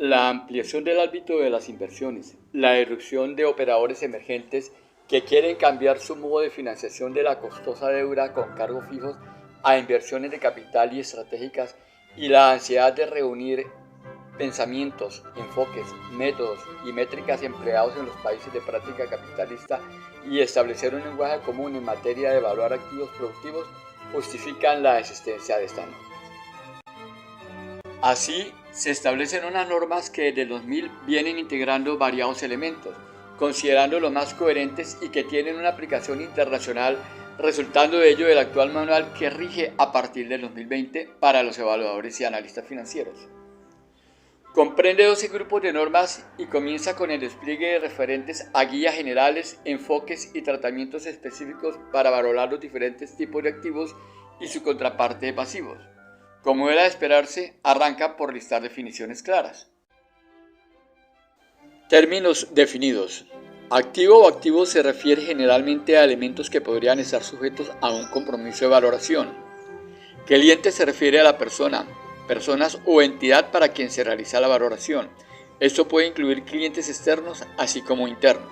La ampliación del ámbito de las inversiones, la irrupción de operadores emergentes que quieren cambiar su modo de financiación de la costosa deuda con cargos fijos a inversiones de capital y estratégicas, y la ansiedad de reunir pensamientos, enfoques, métodos y métricas empleados en los países de práctica capitalista y establecer un lenguaje común en materia de evaluar activos productivos justifican la existencia de esta norma. Así, se establecen unas normas que desde el 2000 vienen integrando variados elementos, considerando los más coherentes y que tienen una aplicación internacional, resultando de ello el actual manual que rige a partir del 2020 para los evaluadores y analistas financieros. Comprende 12 grupos de normas y comienza con el despliegue de referentes a guías generales, enfoques y tratamientos específicos para valorar los diferentes tipos de activos y su contraparte de pasivos. Como era de esperarse, arranca por listar definiciones claras. Términos definidos. Activo o activo se refiere generalmente a elementos que podrían estar sujetos a un compromiso de valoración. Cliente se refiere a la persona, personas o entidad para quien se realiza la valoración. Esto puede incluir clientes externos así como internos.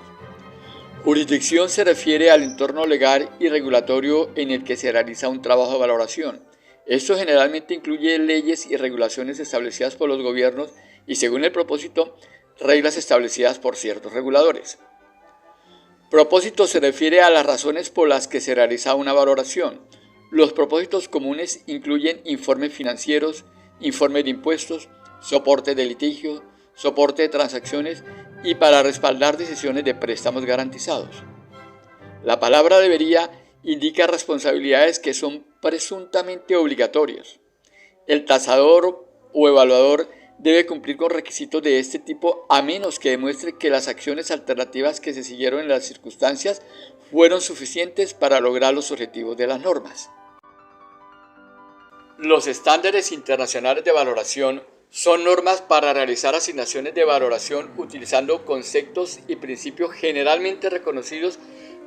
Jurisdicción se refiere al entorno legal y regulatorio en el que se realiza un trabajo de valoración. Esto generalmente incluye leyes y regulaciones establecidas por los gobiernos y, según el propósito, reglas establecidas por ciertos reguladores. Propósito se refiere a las razones por las que se realiza una valoración. Los propósitos comunes incluyen informes financieros, informes de impuestos, soporte de litigio, soporte de transacciones y para respaldar decisiones de préstamos garantizados. La palabra debería indica responsabilidades que son presuntamente obligatorias. El tasador o evaluador debe cumplir con requisitos de este tipo a menos que demuestre que las acciones alternativas que se siguieron en las circunstancias fueron suficientes para lograr los objetivos de las normas. Los estándares internacionales de valoración son normas para realizar asignaciones de valoración utilizando conceptos y principios generalmente reconocidos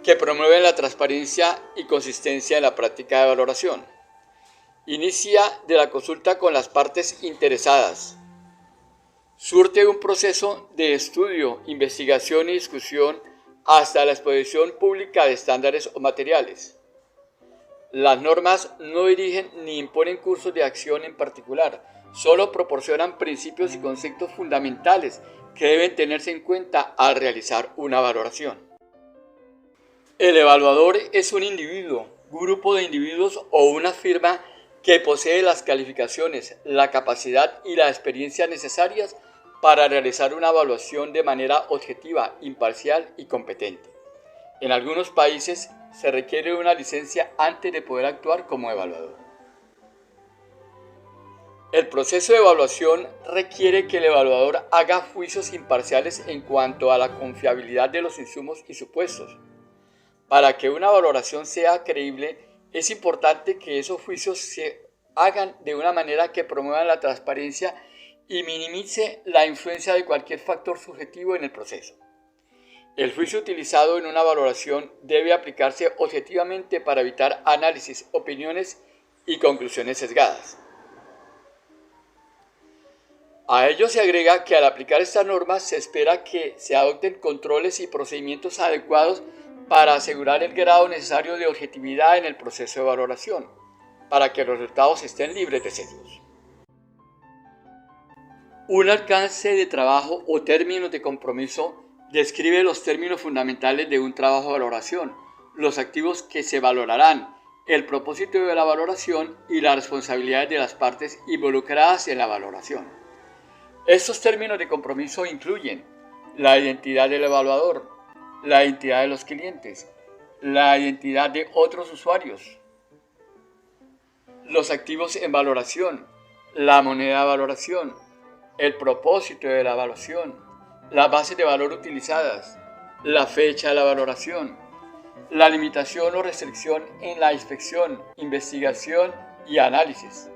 que promueven la transparencia y consistencia en la práctica de valoración. Inicia de la consulta con las partes interesadas. Surte un proceso de estudio, investigación y discusión hasta la exposición pública de estándares o materiales. Las normas no dirigen ni imponen cursos de acción en particular, solo proporcionan principios y conceptos fundamentales que deben tenerse en cuenta al realizar una valoración. El evaluador es un individuo, grupo de individuos o una firma que posee las calificaciones, la capacidad y la experiencia necesarias para realizar una evaluación de manera objetiva, imparcial y competente. En algunos países se requiere una licencia antes de poder actuar como evaluador. El proceso de evaluación requiere que el evaluador haga juicios imparciales en cuanto a la confiabilidad de los insumos y supuestos. Para que una valoración sea creíble, es importante que esos juicios se hagan de una manera que promueva la transparencia y minimice la influencia de cualquier factor subjetivo en el proceso. El juicio utilizado en una valoración debe aplicarse objetivamente para evitar análisis, opiniones y conclusiones sesgadas. A ello se agrega que al aplicar estas normas se espera que se adopten controles y procedimientos adecuados para asegurar el grado necesario de objetividad en el proceso de valoración, para que los resultados estén libres de sesgos. Un alcance de trabajo o términos de compromiso describe los términos fundamentales de un trabajo de valoración, los activos que se valorarán, el propósito de la valoración y las responsabilidades de las partes involucradas en la valoración. Estos términos de compromiso incluyen la identidad del evaluador, la identidad de los clientes, la identidad de otros usuarios, los activos en valoración, la moneda de valoración, el propósito de la evaluación, las bases de valor utilizadas, la fecha de la valoración, la limitación o restricción en la inspección, investigación y análisis,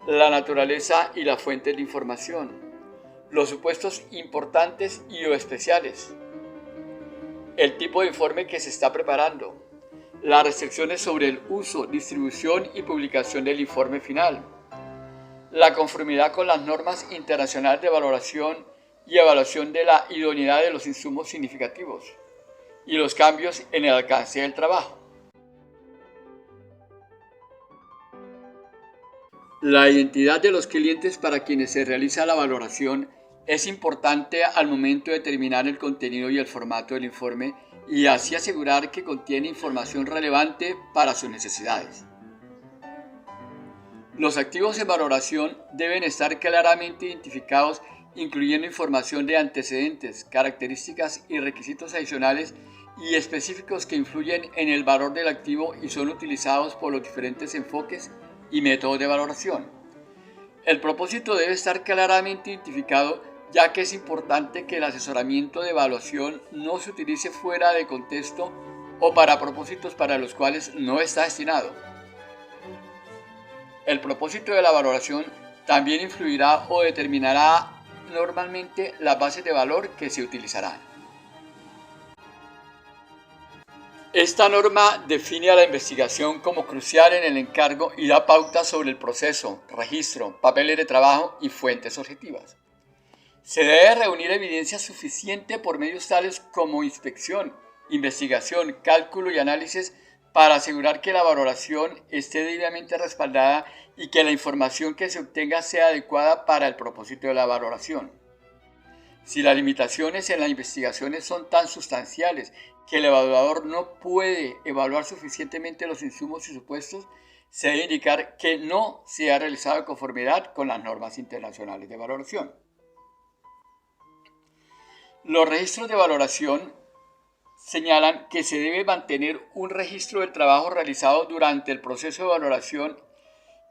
la naturaleza y las fuentes de información, los supuestos importantes y o especiales, el tipo de informe que se está preparando, las restricciones sobre el uso, distribución y publicación del informe final, la conformidad con las normas internacionales de valoración y evaluación de la idoneidad de los insumos significativos y los cambios en el alcance del trabajo. La identidad de los clientes para quienes se realiza la valoración es importante al momento de determinar el contenido y el formato del informe y así asegurar que contiene información relevante para sus necesidades. Los activos en valoración deben estar claramente identificados, incluyendo información de antecedentes, características y requisitos adicionales y específicos que influyen en el valor del activo y son utilizados por los diferentes enfoques y métodos de valoración. El propósito debe estar claramente identificado, ya que es importante que el asesoramiento de evaluación no se utilice fuera de contexto o para propósitos para los cuales no está destinado. El propósito de la valoración también influirá o determinará normalmente las bases de valor que se utilizarán. Esta norma define a la investigación como crucial en el encargo y da pautas sobre el proceso, registro, papeles de trabajo y fuentes objetivas. Se debe reunir evidencia suficiente por medios tales como inspección, investigación, cálculo y análisis para asegurar que la valoración esté debidamente respaldada y que la información que se obtenga sea adecuada para el propósito de la valoración. Si las limitaciones en las investigaciones son tan sustanciales que el evaluador no puede evaluar suficientemente los insumos y supuestos, se debe indicar que no se ha realizado en conformidad con las normas internacionales de valoración. Los registros de valoración señalan que se debe mantener un registro del trabajo realizado durante el proceso de valoración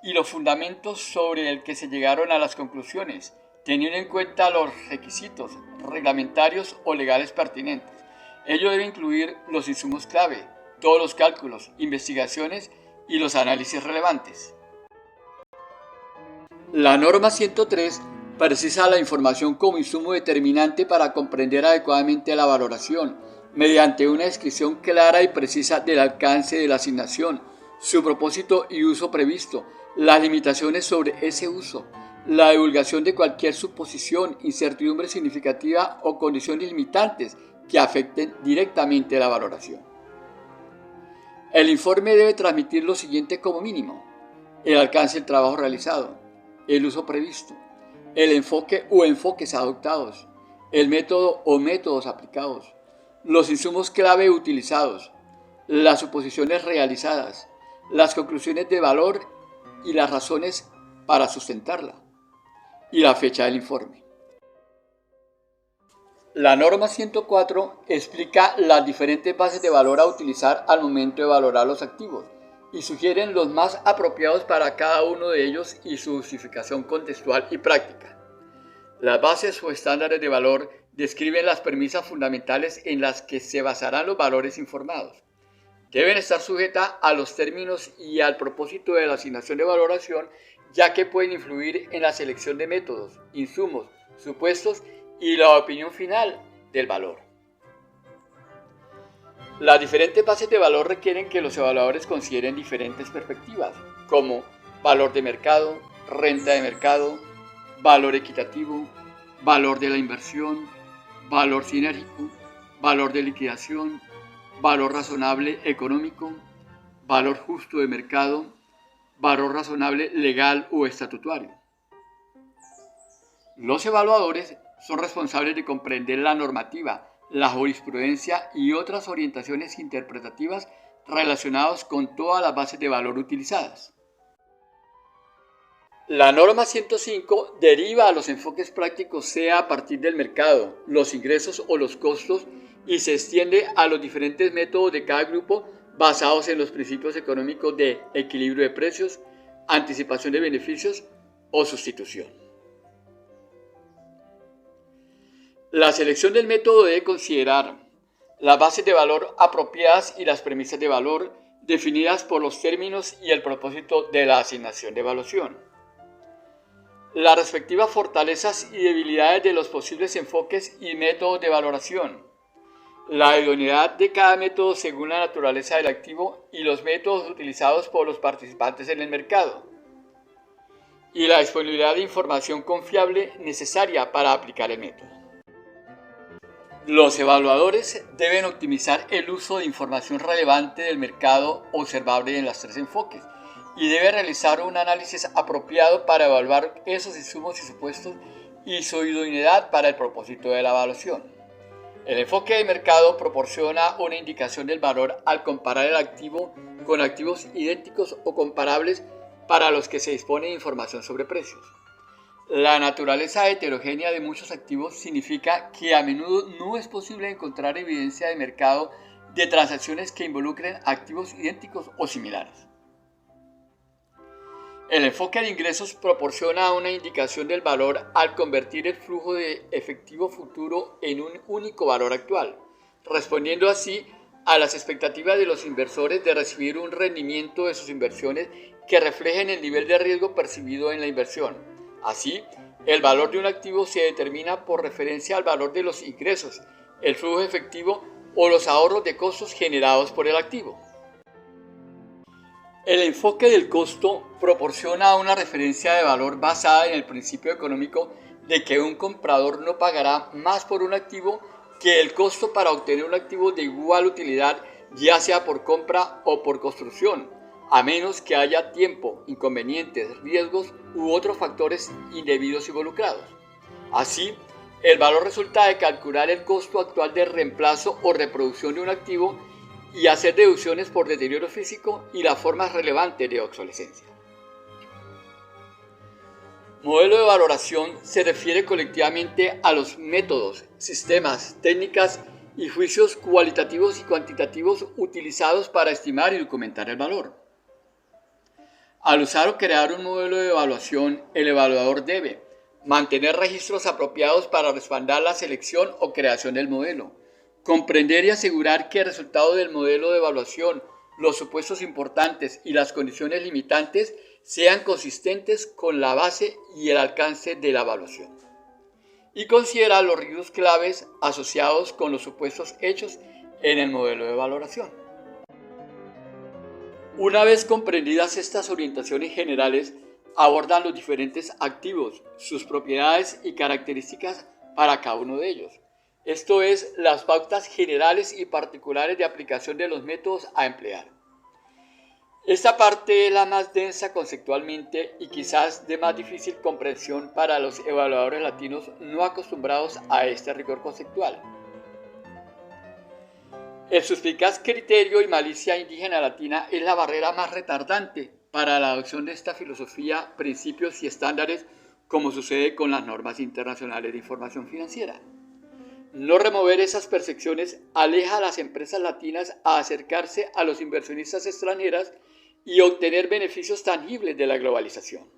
y los fundamentos sobre el que se llegaron a las conclusiones, teniendo en cuenta los requisitos reglamentarios o legales pertinentes. Ello debe incluir los insumos clave, todos los cálculos, investigaciones y los análisis relevantes. La norma 103 precisa la información como insumo determinante para comprender adecuadamente la valoración, mediante una descripción clara y precisa del alcance de la asignación, su propósito y uso previsto, las limitaciones sobre ese uso, la divulgación de cualquier suposición, incertidumbre significativa o condiciones limitantes que afecten directamente la valoración. El informe debe transmitir lo siguiente como mínimo: el alcance del trabajo realizado, el uso previsto, el enfoque o enfoques adoptados, el método o métodos aplicados, los insumos clave utilizados, las suposiciones realizadas, las conclusiones de valor y las razones para sustentarla, y la fecha del informe. La norma 104 explica las diferentes bases de valor a utilizar al momento de valorar los activos y sugieren los más apropiados para cada uno de ellos y su justificación contextual y práctica. Las bases o estándares de valor describen las premisas fundamentales en las que se basarán los valores informados. Deben estar sujetas a los términos y al propósito de la asignación de valoración, ya que pueden influir en la selección de métodos, insumos, supuestos y la opinión final del valor. Las diferentes bases de valor requieren que los evaluadores consideren diferentes perspectivas, como valor de mercado, renta de mercado, valor equitativo, valor de la inversión, valor sinérgico, valor de liquidación, valor razonable económico, valor justo de mercado, valor razonable legal o estatutario. Los evaluadores son responsables de comprender la normativa, la jurisprudencia y otras orientaciones interpretativas relacionadas con todas las bases de valor utilizadas. La norma 105 deriva a los enfoques prácticos sea a partir del mercado, los ingresos o los costos y se extiende a los diferentes métodos de cada grupo basados en los principios económicos de equilibrio de precios, anticipación de beneficios o sustitución. La selección del método debe considerar las bases de valor apropiadas y las premisas de valor definidas por los términos y el propósito de la asignación de evaluación. Las respectivas fortalezas y debilidades de los posibles enfoques y métodos de valoración. La idoneidad de cada método según la naturaleza del activo y los métodos utilizados por los participantes en el mercado. y la disponibilidad de información confiable necesaria para aplicar el método. Los evaluadores deben optimizar el uso de información relevante del mercado observable en los tres enfoques y deben realizar un análisis apropiado para evaluar esos insumos y supuestos y su idoneidad para el propósito de la evaluación. El enfoque de mercado proporciona una indicación del valor al comparar el activo con activos idénticos o comparables para los que se dispone de información sobre precios. La naturaleza heterogénea de muchos activos significa que a menudo no es posible encontrar evidencia de mercado de transacciones que involucren activos idénticos o similares. El enfoque de ingresos proporciona una indicación del valor al convertir el flujo de efectivo futuro en un único valor actual, respondiendo así a las expectativas de los inversores de recibir un rendimiento de sus inversiones que reflejen el nivel de riesgo percibido en la inversión. Así, el valor de un activo se determina por referencia al valor de los ingresos, el flujo efectivo o los ahorros de costos generados por el activo. El enfoque del costo proporciona una referencia de valor basada en el principio económico de que un comprador no pagará más por un activo que el costo para obtener un activo de igual utilidad, ya sea por compra o por construcción, a menos que haya tiempo, inconvenientes, riesgos u otros factores indebidos involucrados. Así, el valor resulta de calcular el costo actual de reemplazo o reproducción de un activo y hacer deducciones por deterioro físico y las formas relevantes de obsolescencia. Modelo de valoración se refiere colectivamente a los métodos, sistemas, técnicas y juicios cualitativos y cuantitativos utilizados para estimar y documentar el valor. Al usar o crear un modelo de evaluación, el evaluador debe mantener registros apropiados para respaldar la selección o creación del modelo, comprender y asegurar que el resultado del modelo de evaluación, los supuestos importantes y las condiciones limitantes sean consistentes con la base y el alcance de la evaluación. Y considerar los riesgos claves asociados con los supuestos hechos en el modelo de valoración. Una vez comprendidas estas orientaciones generales, abordan los diferentes activos, sus propiedades y características para cada uno de ellos. Esto es, las pautas generales y particulares de aplicación de los métodos a emplear. Esta parte es la más densa conceptualmente y quizás de más difícil comprensión para los evaluadores latinos no acostumbrados a este rigor conceptual. El suspicaz criterio y malicia indígena latina es la barrera más retardante para la adopción de esta filosofía, principios y estándares, como sucede con las normas internacionales de información financiera. No remover esas percepciones aleja a las empresas latinas a acercarse a los inversionistas extranjeras y obtener beneficios tangibles de la globalización.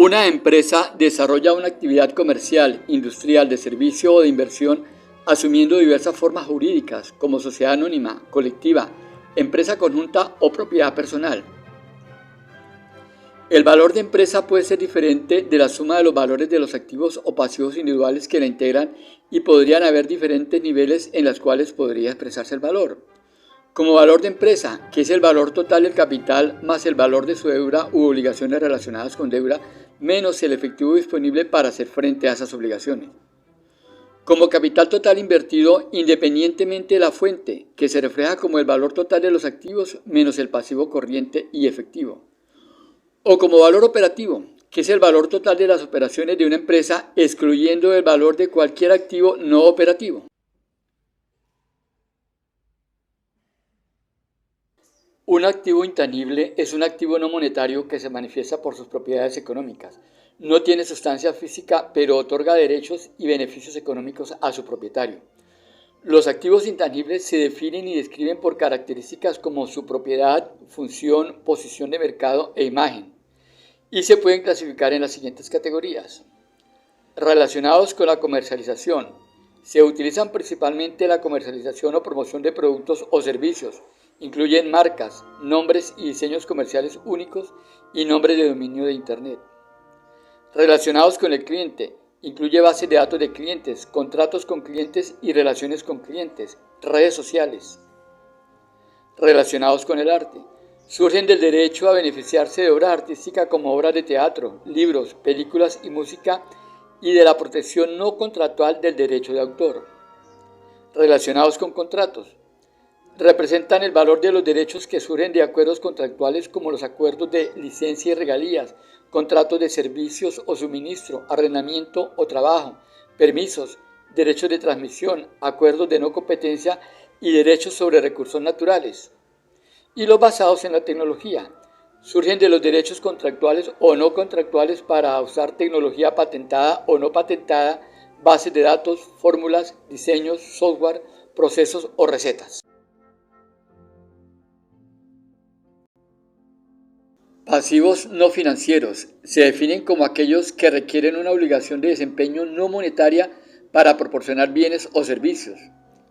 Una empresa desarrolla una actividad comercial, industrial, de servicio o de inversión asumiendo diversas formas jurídicas como sociedad anónima, colectiva, empresa conjunta o propiedad personal. El valor de empresa puede ser diferente de la suma de los valores de los activos o pasivos individuales que la integran y podrían haber diferentes niveles en los cuales podría expresarse el valor. Como valor de empresa, que es el valor total del capital más el valor de su deuda u obligaciones relacionadas con deuda, menos el efectivo disponible para hacer frente a esas obligaciones. Como capital total invertido independientemente de la fuente, que se refleja como el valor total de los activos menos el pasivo corriente y efectivo. O como valor operativo, que es el valor total de las operaciones de una empresa excluyendo el valor de cualquier activo no operativo. Un activo intangible es un activo no monetario que se manifiesta por sus propiedades económicas. No tiene sustancia física, pero otorga derechos y beneficios económicos a su propietario. Los activos intangibles se definen y describen por características como su propiedad, función, posición de mercado e imagen, y se pueden clasificar en las siguientes categorías. Relacionados con la comercialización. Se utilizan principalmente la comercialización o promoción de productos o servicios. Incluyen marcas, nombres y diseños comerciales únicos y nombres de dominio de Internet. Relacionados con el cliente. Incluye bases de datos de clientes, contratos con clientes y relaciones con clientes, redes sociales. Relacionados con el arte. Surgen del derecho a beneficiarse de obra artística como obras de teatro, libros, películas y música y de la protección no contractual del derecho de autor. Relacionados con contratos. Representan el valor de los derechos que surgen de acuerdos contractuales como los acuerdos de licencia y regalías, contratos de servicios o suministro, arrendamiento o trabajo, permisos, derechos de transmisión, acuerdos de no competencia y derechos sobre recursos naturales. Y los basados en la tecnología. Surgen de los derechos contractuales o no contractuales para usar tecnología patentada o no patentada, bases de datos, fórmulas, diseños, software, procesos o recetas. Pasivos no financieros se definen como aquellos que requieren una obligación de desempeño no monetaria para proporcionar bienes o servicios,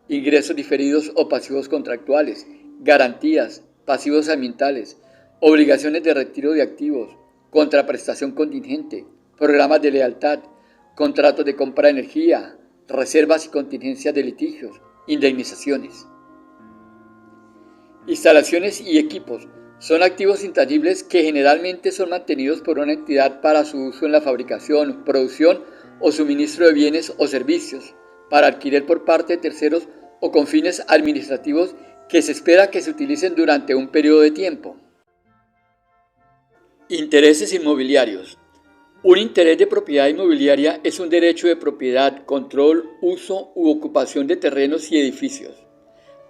ingresos diferidos o pasivos contractuales, garantías, pasivos ambientales, obligaciones de retiro de activos, contraprestación contingente, programas de lealtad, contratos de compra de energía, reservas y contingencias de litigios, indemnizaciones. Instalaciones y equipos. Son activos intangibles que generalmente son mantenidos por una entidad para su uso en la fabricación, producción o suministro de bienes o servicios, para adquirir por parte de terceros o con fines administrativos que se espera que se utilicen durante un periodo de tiempo. Intereses inmobiliarios. Un interés de propiedad inmobiliaria es un derecho de propiedad, control, uso u ocupación de terrenos y edificios.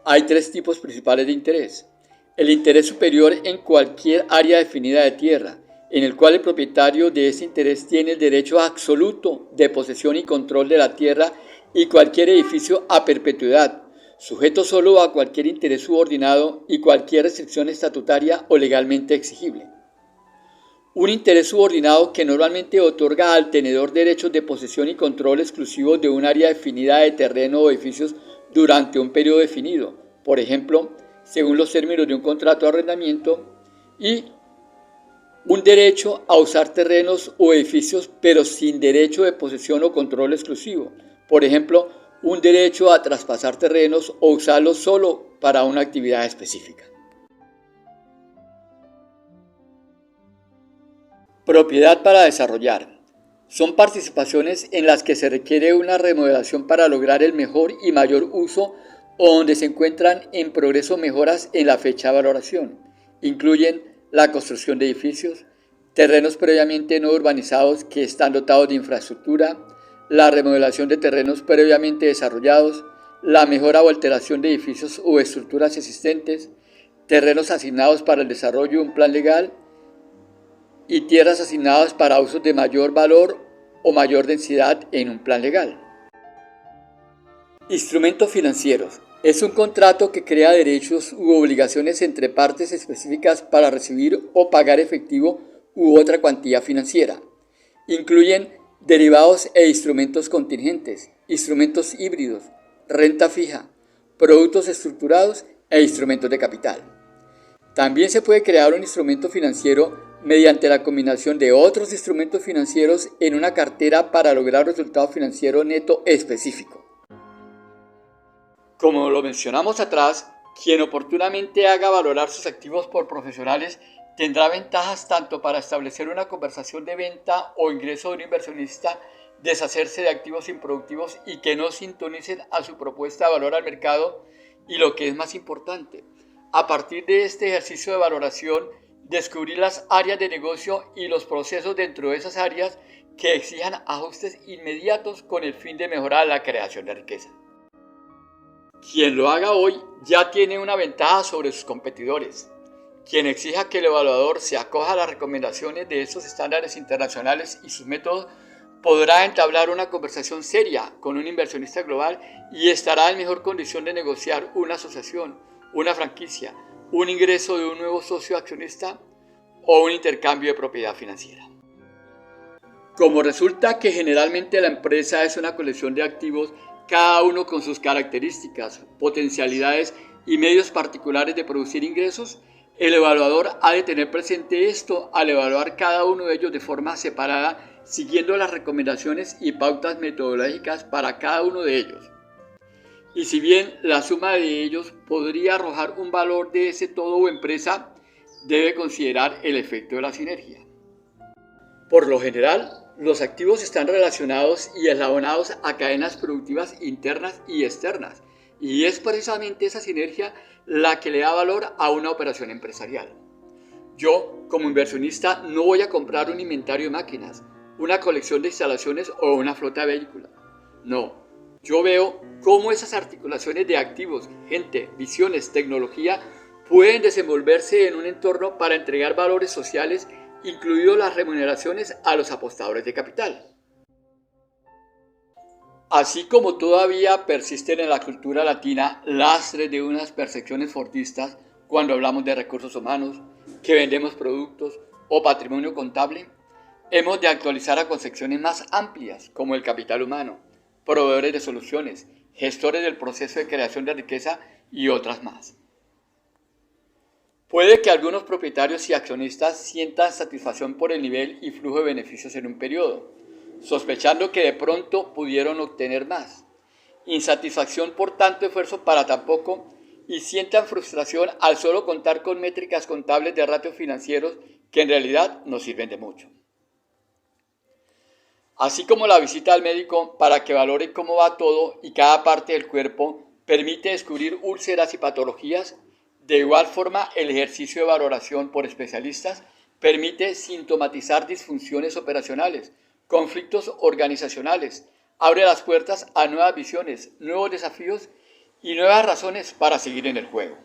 Hay tres tipos principales de interés. El interés superior en cualquier área definida de tierra, en el cual el propietario de ese interés tiene el derecho absoluto de posesión y control de la tierra y cualquier edificio a perpetuidad, sujeto solo a cualquier interés subordinado y cualquier restricción estatutaria o legalmente exigible. Un interés subordinado que normalmente otorga al tenedor derechos de posesión y control exclusivos de un área definida de terreno o edificios durante un periodo definido, por ejemplo, según los términos de un contrato de arrendamiento, y un derecho a usar terrenos o edificios pero sin derecho de posesión o control exclusivo, por ejemplo, un derecho a traspasar terrenos o usarlos solo para una actividad específica. Propiedad para desarrollar. Son participaciones en las que se requiere una remodelación para lograr el mejor y mayor uso o donde se encuentran en progreso mejoras en la fecha de valoración. Incluyen la construcción de edificios, terrenos previamente no urbanizados que están dotados de infraestructura, la remodelación de terrenos previamente desarrollados, la mejora o alteración de edificios o estructuras existentes, terrenos asignados para el desarrollo de un plan legal y tierras asignadas para usos de mayor valor o mayor densidad en un plan legal. Instrumentos financieros. Es un contrato que crea derechos u obligaciones entre partes específicas para recibir o pagar efectivo u otra cuantía financiera. Incluyen derivados e instrumentos contingentes, instrumentos híbridos, renta fija, productos estructurados e instrumentos de capital. También se puede crear un instrumento financiero mediante la combinación de otros instrumentos financieros en una cartera para lograr un resultado financiero neto específico. Como lo mencionamos atrás, quien oportunamente haga valorar sus activos por profesionales tendrá ventajas tanto para establecer una conversación de venta o ingreso de un inversionista, deshacerse de activos improductivos y que no sintonicen a su propuesta de valor al mercado, y lo que es más importante, a partir de este ejercicio de valoración, descubrir las áreas de negocio y los procesos dentro de esas áreas que exijan ajustes inmediatos con el fin de mejorar la creación de riqueza. Quien lo haga hoy ya tiene una ventaja sobre sus competidores. Quien exija que el evaluador se acoja a las recomendaciones de estos estándares internacionales y sus métodos podrá entablar una conversación seria con un inversionista global y estará en mejor condición de negociar una asociación, una franquicia, un ingreso de un nuevo socio accionista o un intercambio de propiedad financiera. Como resulta que generalmente la empresa es una colección de activos, cada uno con sus características, potencialidades y medios particulares de producir ingresos, El evaluador ha de tener presente esto al evaluar cada uno de ellos de forma separada, siguiendo las recomendaciones y pautas metodológicas para cada uno de ellos. Y si bien la suma de ellos podría arrojar un valor de ese todo o empresa, debe considerar el efecto de la sinergia. Por lo general, los activos están relacionados y eslabonados a cadenas productivas internas y externas, y es precisamente esa sinergia la que le da valor a una operación empresarial. Yo, como inversionista, no voy a comprar un inventario de máquinas, una colección de instalaciones o una flota de vehículos. No, yo veo cómo esas articulaciones de activos, gente, visiones, tecnología pueden desenvolverse en un entorno para entregar valores sociales, incluidos las remuneraciones a los apostadores de capital. Así como todavía persisten en la cultura latina lastres de unas percepciones fortistas cuando hablamos de recursos humanos, que vendemos productos o patrimonio contable, hemos de actualizar a concepciones más amplias como el capital humano, proveedores de soluciones, gestores del proceso de creación de riqueza y otras más. Puede que algunos propietarios y accionistas sientan satisfacción por el nivel y flujo de beneficios en un periodo, sospechando que de pronto pudieron obtener más, insatisfacción por tanto esfuerzo para tan poco, y sientan frustración al solo contar con métricas contables de ratios financieros que en realidad no sirven de mucho. Así como la visita al médico para que valore cómo va todo y cada parte del cuerpo permite descubrir úlceras y patologías, de igual forma el ejercicio de valoración por especialistas permite sintomatizar disfunciones operacionales, conflictos organizacionales, abre las puertas a nuevas visiones, nuevos desafíos y nuevas razones para seguir en el juego.